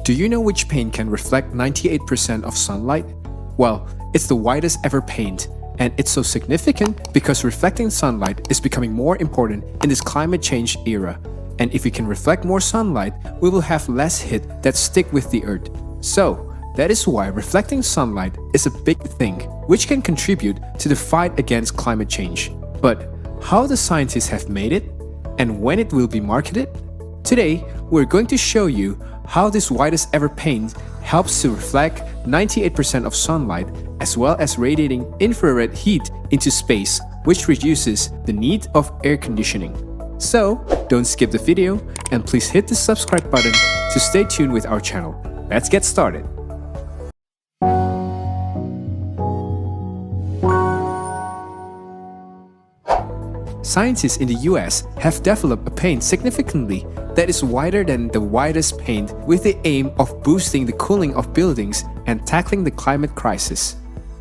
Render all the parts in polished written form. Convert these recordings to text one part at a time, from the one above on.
Do you know which paint can reflect 98% of sunlight? Well, it's the whitest ever paint, and it's so significant because reflecting sunlight is becoming more important in this climate change era. And if we can reflect more sunlight, we will have less heat that stick with the earth. So, that is why reflecting sunlight is a big thing, which can contribute to the fight against climate change. But how the scientists have made it, and when it will be marketed? Today, we're going to show you how this whitest ever paint helps to reflect 98% of sunlight as well as radiating infrared heat into space, which reduces the need of air conditioning. So, don't skip the video and please hit the subscribe button to stay tuned with our channel. Let's get started. Scientists in the US have developed a paint significantly that is whiter than the whitest paint with the aim of boosting the cooling of buildings and tackling the climate crisis.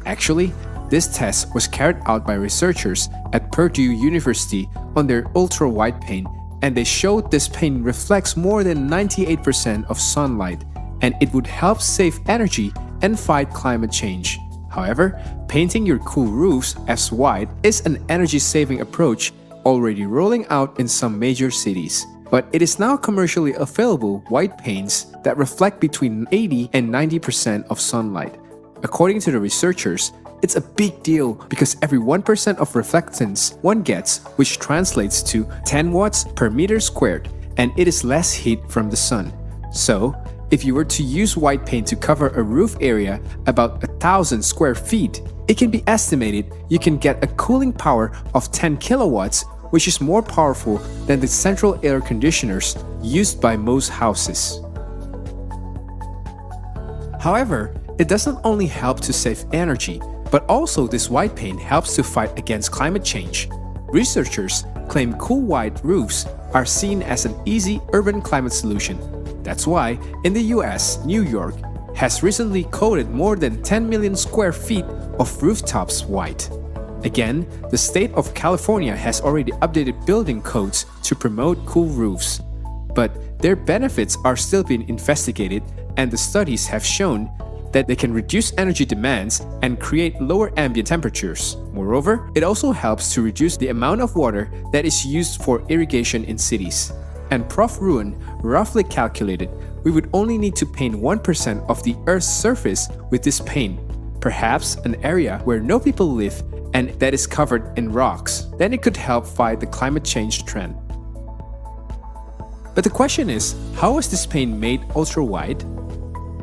Actually, this test was carried out by researchers at Purdue University on their ultra-white paint, and they showed this paint reflects more than 98% of sunlight, and it would help save energy and fight climate change. However, painting your cool roofs as white is an energy-saving approach already rolling out in some major cities. But it is now commercially available white paints that reflect between 80 and 90% of sunlight. According to the researchers, it's a big deal because every 1% of reflectance one gets, which translates to 10 watts per meter squared, and it is less heat from the sun. So, if you were to use white paint to cover a roof area about 1,000 square feet, it can be estimated you can get a cooling power of 10 kilowatts, which is more powerful than the central air conditioners used by most houses. However, it doesn't only help to save energy, but also this white paint helps to fight against climate change. Researchers claim cool white roofs are seen as an easy urban climate solution. That's why, in the US, New York has recently coated more than 10 million square feet of rooftops white. Again, the state of California has already updated building codes to promote cool roofs. But their benefits are still being investigated, and the studies have shown that they can reduce energy demands and create lower ambient temperatures. Moreover, it also helps to reduce the amount of water that is used for irrigation in cities. And Prof. Ruan roughly calculated we would only need to paint 1% of the Earth's surface with this paint, perhaps an area where no people live and that is covered in rocks. Then it could help fight the climate change trend. But the question is, how is this paint made ultra-white?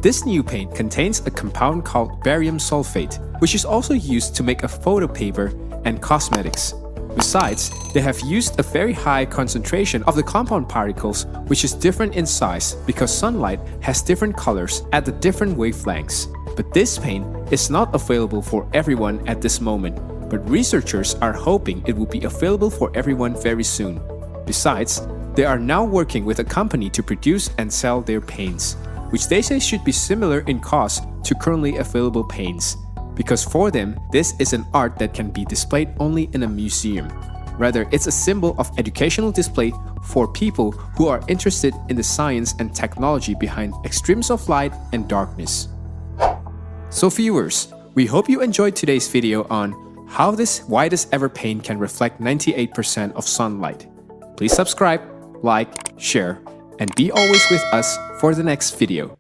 This new paint contains a compound called barium sulfate, which is also used to make a photo paper and cosmetics. Besides, they have used a very high concentration of the compound particles, which is different in size because sunlight has different colors at the different wavelengths. But this paint is not available for everyone at this moment, but researchers are hoping it will be available for everyone very soon. Besides, they are now working with a company to produce and sell their paints, which they say should be similar in cost to currently available paints. Because for them, this is an art that can be displayed only in a museum. Rather, it's a symbol of educational display for people who are interested in the science and technology behind extremes of light and darkness. So viewers, we hope you enjoyed today's video on how this whitest ever paint can reflect 98% of sunlight. Please subscribe, like, share, and be always with us for the next video.